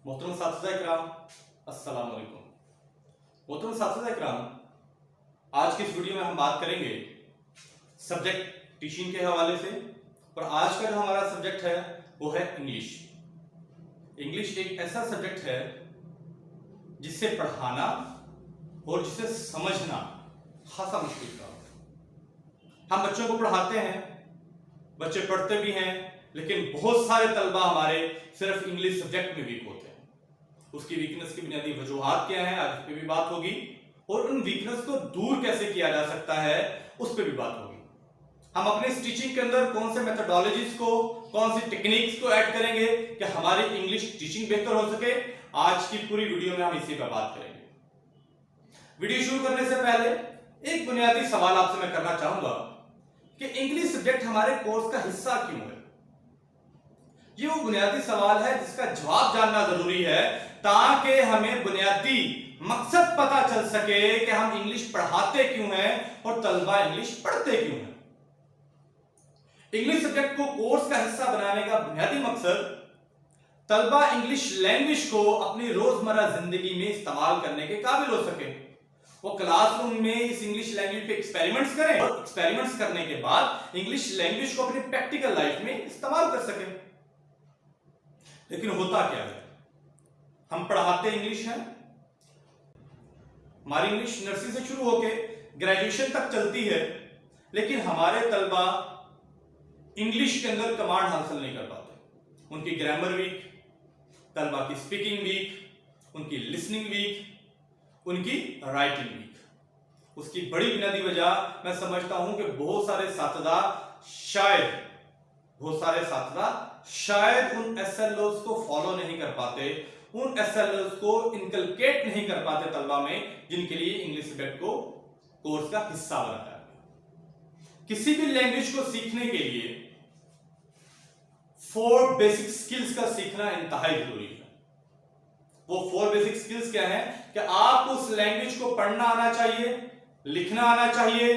मोहतरम साथिया-ए-किराम, अस्सलाम वालेकुम। मोहतरम साथिया-ए-किराम, आज की इस वीडियो में हम बात करेंगे सब्जेक्ट टीचिंग के हवाले से। और आज का जो हमारा सब्जेक्ट है वो है इंग्लिश। इंग्लिश एक ऐसा सब्जेक्ट है जिससे पढ़ाना और जिसे समझना खासा मुश्किल काम है। हम बच्चों को पढ़ाते हैं, बच्चे पढ़ते भी हैं, लेकिन बहुत सारे तलबा हमारे सिर्फ इंग्लिश सब्जेक्ट में वीक होते हैं। उसकी वीकनेस की बुनियादी वजूहात क्या है, आज उस पर भी बात होगी, और उन वीकनेस को दूर कैसे किया जा सकता है उस पर भी बात होगी। हम अपने इस टीचिंग के अंदर कौन से मेथोडोलॉजीज को, कौन सी टेक्निक्स को ऐड करेंगे कि हमारी इंग्लिश टीचिंग बेहतर हो सके, आज की पूरी वीडियो में हम इसी पर बात करेंगे। वीडियो शुरू करने से पहले एक बुनियादी सवाल आपसे मैं करना चाहूंगा कि इंग्लिश सब्जेक्ट हमारे कोर्स का हिस्सा क्यों है। ये वो बुनियादी सवाल है जिसका जवाब जानना जरूरी है ताकि हमें बुनियादी मकसद पता चल सके कि हम इंग्लिश पढ़ाते क्यों हैं और तलबा इंग्लिश पढ़ते क्यों हैं। इंग्लिश सब्जेक्ट को कोर्स का हिस्सा बनाने का बुनियादी मकसद तलबा इंग्लिश लैंग्वेज को अपनी रोजमर्रा जिंदगी में इस्तेमाल करने के काबिल हो सके। वो क्लासरूम में इस इंग्लिश लैंग्वेज पे एक्सपेरिमेंट्स करें और एक्सपेरिमेंट्स करने के बाद इंग्लिश लैंग्वेज को अपनी प्रैक्टिकल लाइफ में इस्तेमाल कर सके। लेकिन होता क्या है, हम पढ़ाते इंग्लिश हैं, हमारी इंग्लिश नर्सरी से शुरू होकर ग्रेजुएशन तक चलती है, लेकिन हमारे तलबा इंग्लिश के अंदर कमांड हासिल नहीं कर पाते। उनकी ग्रामर वीक, तलबा की स्पीकिंग वीक, उनकी लिसनिंग वीक, उनकी राइटिंग वीक। उसकी बड़ी बुनियादी वजह मैं समझता हूं कि बहुत सारे साथीदार शायद उन एसएलओस को फॉलो नहीं कर पाते, उन एसएलओस को इनकलकेट नहीं कर पाते तलबा में, जिनके लिए इंग्लिश सब्जेक्ट को कोर्स का हिस्सा बनाया है। किसी भी लैंग्वेज को सीखने के लिए 4 बेसिक स्किल्स का सीखना इंतहाई जरूरी है। वो 4 बेसिक स्किल्स क्या है कि आप उस लैंग्वेज को पढ़ना आना चाहिए, लिखना आना चाहिए,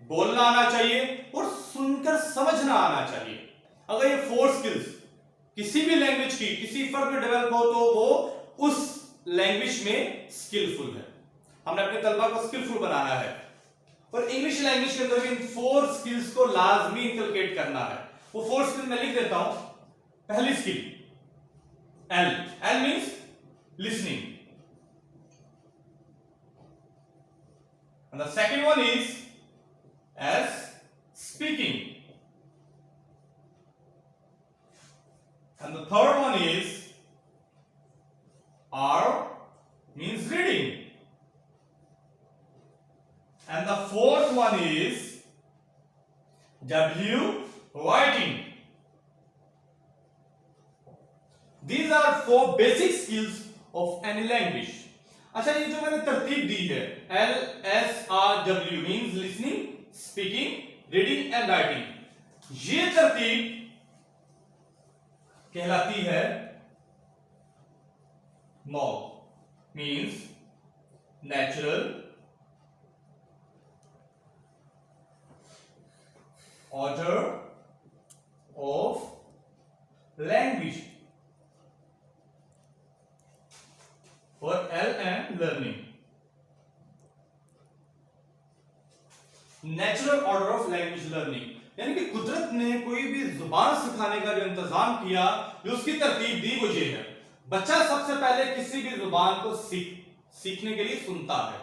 बोलना आना चाहिए और सुनकर समझना आना चाहिए। अगर ये 4 स्किल्स किसी भी लैंग्वेज की किसी फर्द में डेवलप हो तो वो उस लैंग्वेज में स्किलफुल है। हमने अपने तलबा को स्किलफुल बनाना है और इंग्लिश लैंग्वेज के अंदर इन 4 स्किल्स को लाजमी इंकलकेट करना है। वो 4 स्किल्स मैं लिख देता हूं। पहली skill L means listening, and the second one is as speaking, and the third one is R means reading, and the fourth one is W writing. These are 4 basic skills of any language. अच्छा, ये जो मैंने तरतीब दी है LSRW means listening, speaking, reading and writing, ये तरतीब कहलाती है NORM means natural order of language, और L and learning, natural order of language learning, यानी कि कुदरत ने कोई भी जुबान सिखाने का जो इंतजाम किया, जो उसकी तरतीब दी, वो ये है। बच्चा सबसे पहले किसी भी जुबान को सीखने के लिए सुनता है।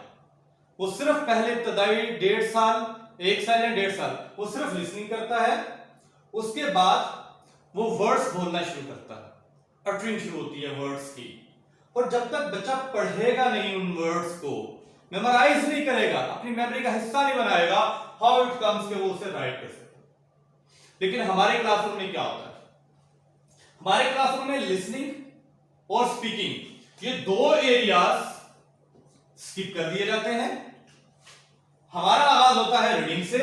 वो सिर्फ पहले इब्तदाई 1.5 साल, 1 साल या 1.5 साल वो सिर्फ लिसनिंग करता है। उसके बाद वो वर्ड्स बोलना शुरू करता है, अटरिंग शुरू होती है वर्ड्स की। और जब तक बच्चा पढ़ेगा नहीं, उन वर्ड्स को मेमोराइज नहीं करेगा, अपनी मेमोरी का हिस्सा नहीं बनाएगा, हाउ इट कम्स के वो उसे राइट कर सकता। लेकिन हमारे क्लासरूम में क्या होता है, हमारे क्लासरूम में लिसनिंग और स्पीकिंग ये 2 एरियाज स्किप कर दिए जाते हैं। हमारा आगाज होता है रीडिंग से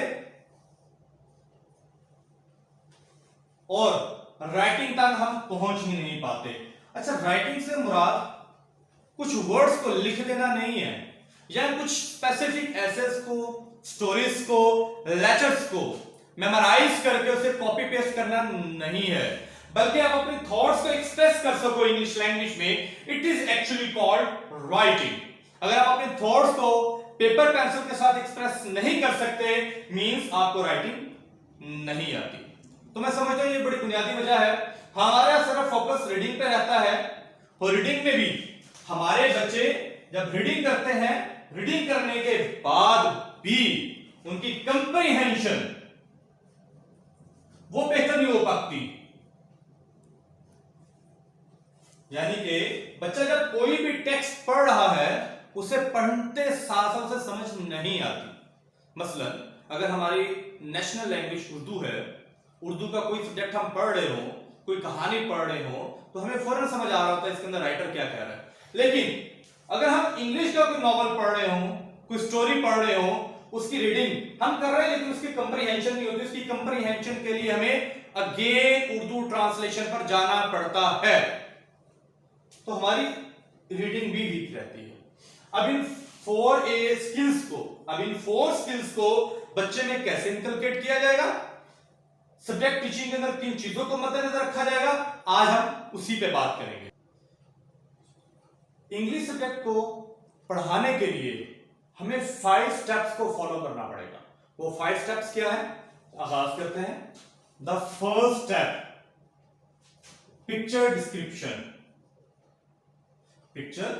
और राइटिंग तक हम पहुंच ही नहीं पाते। अच्छा, राइटिंग से मुराद कुछ वर्ड्स को लिख देना नहीं है, या कुछ स्पेसिफिक एसेस को, स्टोरीज को, लेटर्स को मेमोराइज करके उसे कॉपी पेस्ट करना नहीं है। बल्कि आप अपने थॉट्स को एक्सप्रेस कर सको इंग्लिश लैंग्वेज में, it is actually called writing. अगर आप अपने थॉट्स को पेपर पेंसिल के साथ एक्सप्रेस नहीं कर सकते, मींस आपको राइटिंग नहीं आती। तो मैं समझता हूं ये बड़ी बुनियादी वजह है। हमारा सिर्फ फोकस रीडिंग पे रहता है, और रीडिंग में भी हमारे बच्चे जब रीडिंग करते हैं, रीडिंग करने के बाद भी उनकी कंप्रीहेंशन वो बेहतर नहीं हो पाती। यानी कि बच्चा जब कोई भी टेक्स्ट पढ़ रहा है, उसे पढ़ते साथ साथ उसे समझ नहीं आती। मसलन अगर हमारी नेशनल लैंग्वेज उर्दू है, उर्दू का कोई सब्जेक्ट हम पढ़ रहे हो, कोई कहानी पढ़ रहे हो, तो हमें फौरन समझ आ रहा होता है इसके अंदर राइटर क्या कह रहा है। लेकिन अगर हम इंग्लिश का कोई नॉवल पढ़ रहे हो, कोई स्टोरी पढ़ रहे हो, उसकी रीडिंग हम कर रहे हैं लेकिन उसकी कंप्रीहेंशन नहीं होती। उसकी कंप्रीहेंशन के लिए हमें अगेन उर्दू ट्रांसलेशन पर जाना पड़ता है, तो हमारी रीडिंग भी वीक रहती है। अब इन फोर स्किल्स को बच्चे में कैसे इंकलकेट किया जाएगा, सब्जेक्ट टीचिंग के अंदर किन चीजों को मद्देनजर रखा जाएगा, आज हम उसी पे बात करेंगे। इंग्लिश सब्जेक्ट को पढ़ाने के लिए हमें 5 स्टेप्स को फॉलो करना पड़ेगा। वो 5 स्टेप्स क्या है, आगाज करते हैं। The first step, picture description. Picture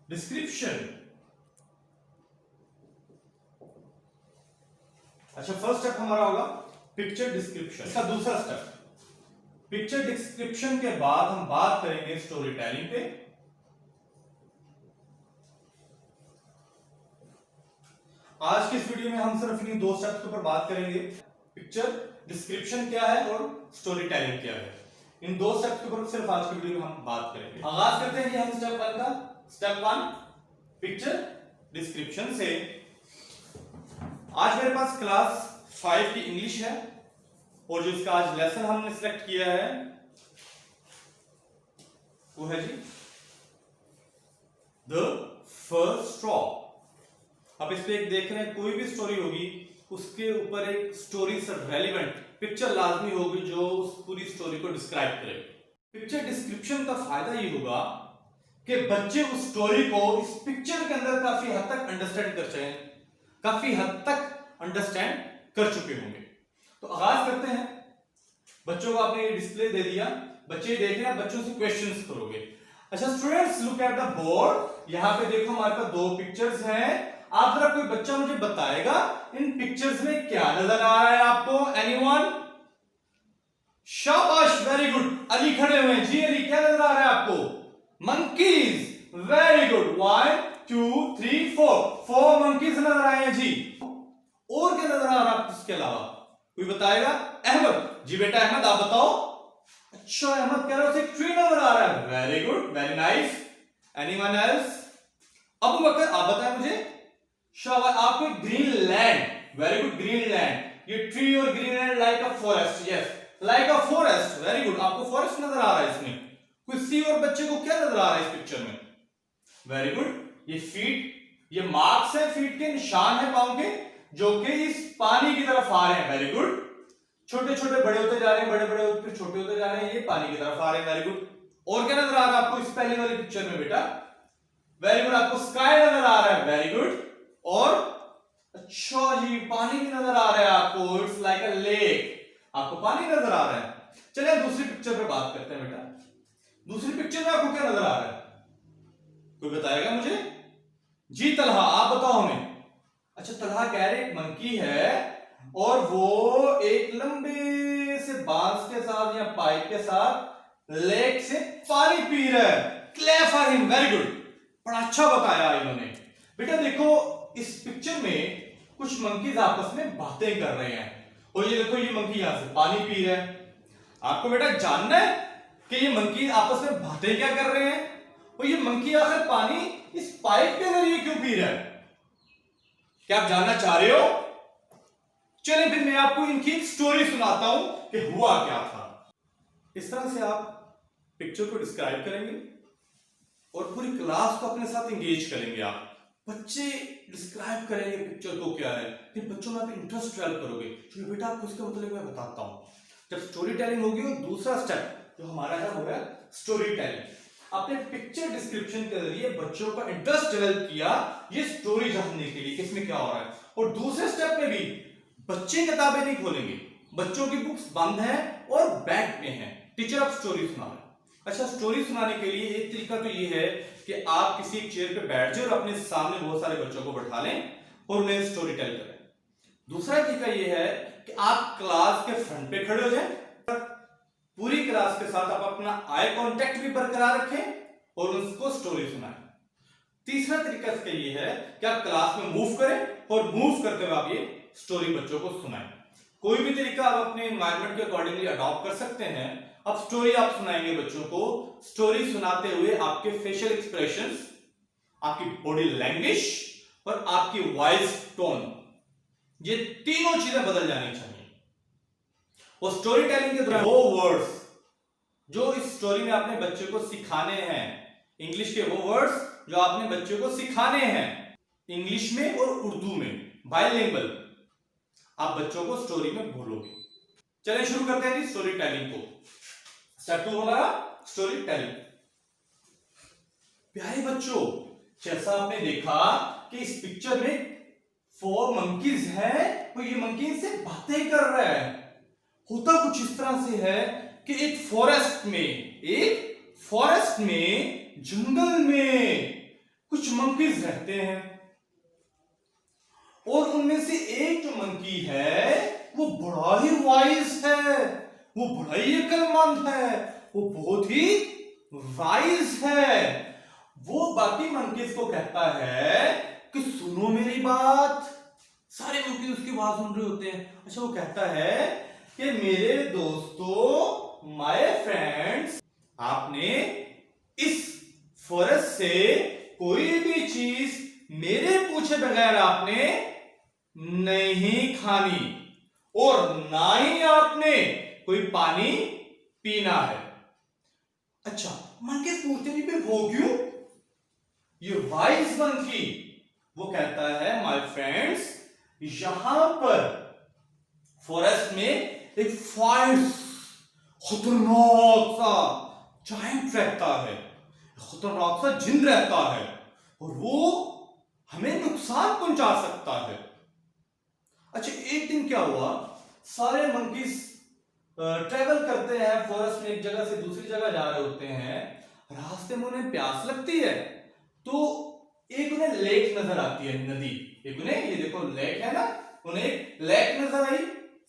description. अच्छा, फर्स्ट स्टेप हमारा होगा पिक्चर डिस्क्रिप्शन। इसका दूसरा स्टेप, पिक्चर डिस्क्रिप्शन के बाद हम बात करेंगे स्टोरी टेलिंग पे। आज की इस वीडियो में हम सिर्फ इन्हीं 2 स्टेप्स के ऊपर बात करेंगे, पिक्चर डिस्क्रिप्शन क्या है और स्टोरी टेलिंग क्या है। इन 2 स्टेप्स के ऊपर सिर्फ आज की वीडियो में हम बात करेंगे। आगाज करते हैं हम स्टेप 1 का। स्टेप 1 पिक्चर डिस्क्रिप्शन से। आज मेरे पास क्लास 5 की इंग्लिश है, और जो इसका आज लेसन हमने सिलेक्ट किया है वो है जी द फर्स्ट स्ट्रॉ। आप इस पे एक देख रहे हैं, कोई भी स्टोरी होगी उसके ऊपर एक स्टोरी से रेलेवेंट पिक्चर लाजमी होगी जो उस पूरी स्टोरी को डिस्क्राइब करे। पिक्चर डिस्क्रिप्शन का फायदा ये होगा कि बच्चे उस स्टोरी को इस पिक्चर के अंदर काफी हद तक अंडरस्टैंड कर चुके होंगे। तो आगाज करते हैं। बच्चों को आपने डिस्प्ले दे दिया, बच्चे देख रहे हैं, बच्चों से क्वेश्चंस करोगे। अच्छा students, look at the board. यहां पे देखो हमारे पास 2 पिक्चर्स हैं। आप जरा कोई बच्चा मुझे बताएगा इन पिक्चर्स में क्या नजर आ रहा है आपको? एनीवन? शाबाश, वेरी गुड। अली खड़े हुए हैं जी। अली, क्या नजर आ रहा है आपको? मंकीज। Very good. 1 2 3 4 मंकीज नजर आए हैं जी। और क्या नजर आ रहा है आपको इसके अलावा? कोई बताएगा? अहमद जी। बेटा अहमद, आप बताओ। अच्छा, अहमद कह रहा है उसे ट्री नजर आ रहा है। Very good, very nice. Anyone else? Abu Bakar, आप बताएं मुझे। शाबाश, आपको green land. Very good, green land. ये ट्री और green land like a forest. Yes, like a forest. Very good, आपको फॉरेस्ट नजर आ रहा है इसमें। कोई सी और बच्चे को क्या नजर आ रहा है इस पिक्चर में? वेरी गुड, ये फीट, ये मार्क्स है, फीट के निशान है पांव के, जो कि इस पानी की तरफ आ रहे हैं। Very good. छोटे छोटे बड़े होते जा रहे हैं, बड़े बड़े होते छोटे होते जा रहे हैं, ये पानी की तरफ आ रहे हैं। Very good. और क्या नजर आ रहा है आपको इस पहले वाली पिक्चर में बेटा? वेरी गुड, आपको स्काई नजर आ रहा है। Very good. और अच्छा जी, पानी भी नजर आ रहा है आपको। इट्स लाइक अ लेक, आपको पानी नजर आ रहा है। चलिए दूसरी पिक्चर पे बात करते हैं बेटा। दूसरी पिक्चर में आपको क्या नजर आ रहा है? कोई बताएगा मुझे? जी तलहा, आप बताओ हमें। अच्छा, तलहा कह रहे एक मंकी है और वो एक लंबे से बांस के साथ या पाइप के साथ लेक से पानी पी रहा है। Clear for him. Very good, बड़ा अच्छा बताया इन्होंने। बेटा देखो, इस पिक्चर में कुछ मंकीज आपस में बातें कर रहे हैं, और ये देखो, ये मंकी यहां से पानी पी रहा है। आपको बेटा जानना है कि ये मंकी आपस में बातें क्या कर रहे हैं, और ये मंकी आखिर पानी इस पाइप के जरिए क्यों पी रहा है? क्या आप जानना चाह रहे हो? चलिए फिर मैं आपको इनकी एक स्टोरी सुनाता हूं कि हुआ क्या था। इस तरह से आप पिक्चर को डिस्क्राइब करेंगे और पूरी क्लास को अपने साथ एंगेज करेंगे। आप बच्चे डिस्क्राइब करेंगे पिक्चर को क्या है, फिर बच्चों में आप इंटरेस्ट डेवलप करोगे। चलिए बेटा, आपको इसका मतलब मैं बताता हूं। जब स्टोरी टेलिंग होगी और दूसरा स्टेप जो हमारा है वो है स्टोरी टेलिंग। आपने पिक्चर डिस्क्रिप्शन के जरिए बच्चों का इंटरेस्ट डेवलप किया ये स्टोरी जानने के लिए किसमें क्या हो रहा है। और दूसरे स्टेप में भी बच्चे किताबें नहीं खोलेंगे, बच्चों की बुक्स बंद है और बैग में है, टीचर अब स्टोरी सुना रहा है। अच्छा, स्टोरी सुनाने के लिए एक तरीका तो ये है कि आप किसी एक चेयर पे बैठ जाओ और अपने सामने बहुत सारे बच्चों को बैठा लें और उन्हें स्टोरी टेल करें। दूसरा तरीका ये है कि आप क्लास के फ्रंट पे खड़े हो जाएं, पूरी क्लास के साथ आप अपना आई कांटेक्ट भी बरकरार रखें और उनको स्टोरी सुनाएं। तीसरा तरीका इसका ये है कि आप क्लास में मूव करें और मूव करते हुए आप ये स्टोरी बच्चों को सुनाएं। कोई भी तरीका आप अपने एनवायरनमेंट के अकॉर्डिंगली अडॉप्ट कर सकते हैं। अब स्टोरी आप सुनाएंगे बच्चों को, स्टोरी सुनाते हुए आपके फेशियल एक्सप्रेशंस, आपकी बॉडी लैंग्वेज और आपकी वॉइस टोन, ये तीनों चीजें बदल जानी चाहिए। और स्टोरी टेलिंग के दौरान वो वर्ड्स जो इस स्टोरी में आपने बच्चे को सिखाने हैं, इंग्लिश के वो वर्ड्स जो आपने बच्चे को सिखाने हैं, इंग्लिश में और उर्दू में बाइलिंगुअल, आप बच्चों को स्टोरी में बोलोगे। चलिए शुरू करते हैं जी स्टोरी टेलिंग को। स्टेप 2 हमारा स्टोरी टेलिंग। प्यारे बच्चों, जैसा आपने देखा कि इस पिक्चर में 4 मंकीज हैं और ये मंकी से बातें कर रहा है। होता कुछ इस तरह से है कि एक फॉरेस्ट में जंगल में कुछ मंकीज रहते हैं और उनमें से एक जो मंकी है वो बड़ा ही वाइज है, वो बड़ा ही अक्लमंद है, वो बहुत ही वाइज है। वो बाकी मंकीज को कहता है कि सुनो मेरी बात। सारे मंकीज उसकी बात सुन रहे होते हैं। अच्छा, वो कहता है कि मेरे दोस्तों, माय फ्रेंड्स, आपने इस फॉरेस्ट से कोई भी चीज मेरे पूछे बगैर आपने नहीं खानी और ना ही आपने कोई पानी पीना है। अच्छा, मंकीज पूछते हैं फिर वो क्यों? ये वाइज मंकी वो कहता है माय फ्रेंड्स, यहां पर फॉरेस्ट में एक फायर्स खतरनाक सा जायंट रहता है, खतरनाक सा जिन रहता है और वो हमें नुकसान पहुंचा सकता है। अच्छा, एक दिन क्या हुआ, सारे मंकीज ट्रेवल करते हैं फॉरेस्ट में, एक जगह से दूसरी जगह जा रहे होते हैं। रास्ते में उन्हें प्यास लगती है तो एक उन्हें लेक नजर आती है, नदी। एक उन्हें, ये देखो लेक है ना, उन्हें एक लेक नजर आई,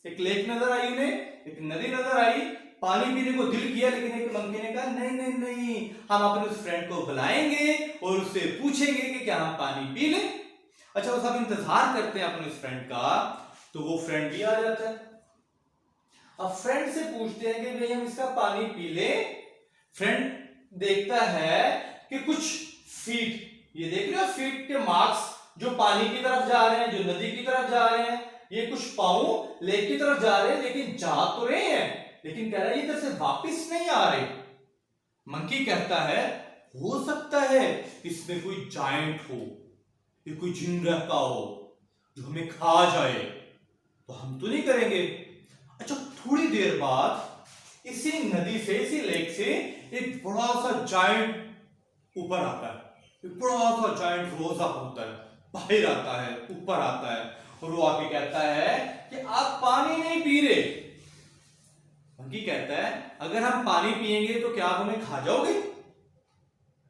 एक लेक नजर आई, उन्हें एक नदी नजर आई। पानी पीने को दिल किया लेकिन एक मंकी ने कहा नहीं नहीं नहीं, हम अपने उस फ्रेंड को बुलाएंगे और उससे पूछेंगे कि क्या हम पानी पी लें। अच्छा, वो सब इंतजार करते हैं अपने उस फ्रेंड का, तो वो फ्रेंड भी आ जाता है। अब फ्रेंड से पूछते हैं कि भाई हम इसका पानी पी ले। फ्रेंड देखता है कि कुछ फीट, ये देख रहे हो फीट के मार्क्स जो पानी की तरफ जा रहे हैं, जो नदी की तरफ जा रहे हैं, ये कुछ पाँव लेक की तरफ जा रहे हैं लेकिन जा तो रहे हैं, लेकिन कह रहा है इधर से वापस नहीं आ रहे। मंकी कहता है हो सकता है इसमें कोई जायंट हो, ये कोई जिन रहता हो जो हमें खा जाए, तो हम तो नहीं करेंगे। अच्छा, थोड़ी देर बाद इसी नदी से, इसी लेक से एक बड़ा सा जायंट ऊपर आता है, एक बड़ा सा जायंट रोजा होता है, बाहर आता है, ऊपर आता है और वो आके कहता है कि आप पानी नहीं पी रहे। मंकी कहता है अगर हम पानी पिएंगे तो क्या आप हमें खा जाओगे?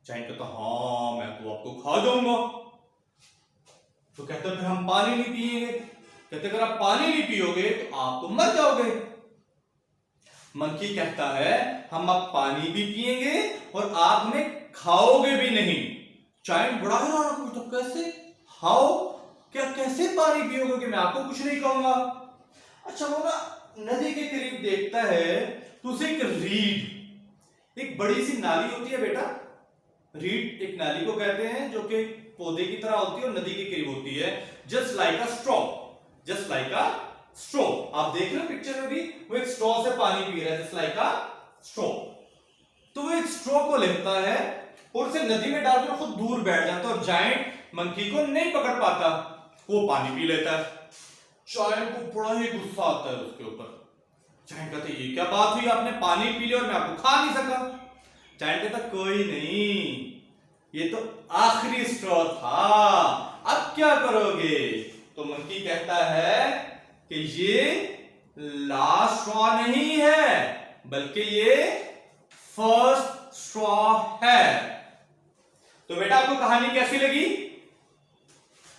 जायंट कहता हाँ, मैं तो आपको खा जाऊंगा। तो कहते फिर हम पानी नहीं पिएंगे। कहते अगर आप पानी नहीं पियोगे तो आप तो मर जाओगे। मंकी कहता है हम अब पानी भी पिएंगे और आप हमें खाओगे भी नहीं। जायंट बड़ा हैरान हो, तो कैसे? हाउ, क्या कैसे पानी पियोगे कि मैं आपको कुछ नहीं कहूंगा? अच्छा, वो ना नदी के करीब देखता है तो उसे एक रीड, एक बड़ी सी नाली होती है बेटा, रीड एक नाली को कहते हैं जो कि पौधे की तरह होती है और नदी के करीब होती है, just like a straw, just like a straw. आप देख रहे हो पिक्चर में भी वो एक स्ट्रॉ से पानी पी रहा है, जस्ट लाइक अ स्ट्रॉ। तो वो एक स्ट्रॉ को लेता है और उसे नदी में डालकर खुद दूर बैठ जाता है और जायंट मंकी को नहीं पकड़ पाता, वो पानी पी लेता है। जायंट को बड़ा ही गुस्सा आता है उसके ऊपर। जायंट कहता ये क्या बात हुई, आपने पानी पी लिया और मैं आपको खा नहीं सका। जायंट कहता कोई नहीं, ये तो आखिरी स्ट्रॉ था, अब क्या करोगे? तो मंकी कहता है कि ये लास्ट स्ट्रॉ नहीं है, बल्कि ये फर्स्ट स्ट्रॉ है। तो बेटा आपको कहानी कैसी लगी?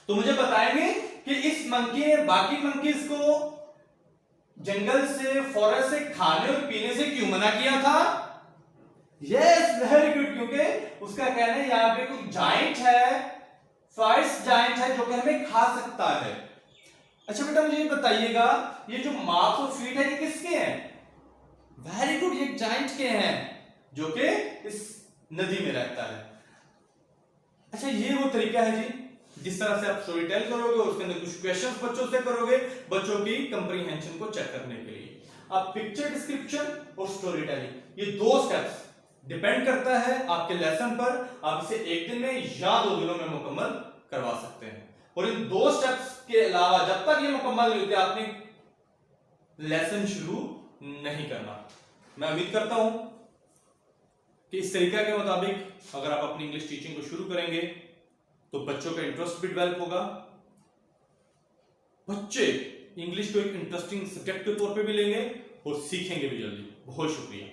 तो मुझे बताएंगे कि इस मंकी ने बाकी मंकीज को जंगल से, फॉरेस्ट से खाने और पीने से क्यों मना किया था? यस, वेरी गुड, क्योंकि उसका कहना है यहाँ पे कोई जाइंट है, फर्स्ट जाइंट है जो कि हमें खा सकता है। अच्छा बेटा मुझे ये बताइएगा, ये जो माउथ और फीट है ये किसके हैं? वेरी गुड, ये जाइंट के हैं जो कि इस नदी में रहता है। अच्छा ये वो तरीका है जी जिस तरह से आप स्टोरी टेल करोगे, उसके अंदर कुछ क्वेश्चंस बच्चों से करोगे, बच्चों की कंप्रीहेंशन को चेक करने के लिए। अब पिक्चर डिस्क्रिप्शन और स्टोरी टेलिंग, ये दो स्टेप्स डिपेंड करता है आपके लेसन पर। आप इसे एक दिन में या 2 दिनों में मुकम्मल करवा सकते हैं। और इन 2 स्टेप्स के अलावा जब तक ये मुकम्मल नहीं होते आपने लेसन शुरू नहीं करना। मैं उम्मीद करता हूं कि इस तरीका के मुताबिक अगर आप अपनी इंग्लिश टीचिंग को शुरू करेंगे तो बच्चों का इंटरेस्ट भी डेवलप होगा, बच्चे इंग्लिश को एक इंटरेस्टिंग सब्जेक्ट के तौर पे भी लेंगे और सीखेंगे भी जल्दी। बहुत शुक्रिया।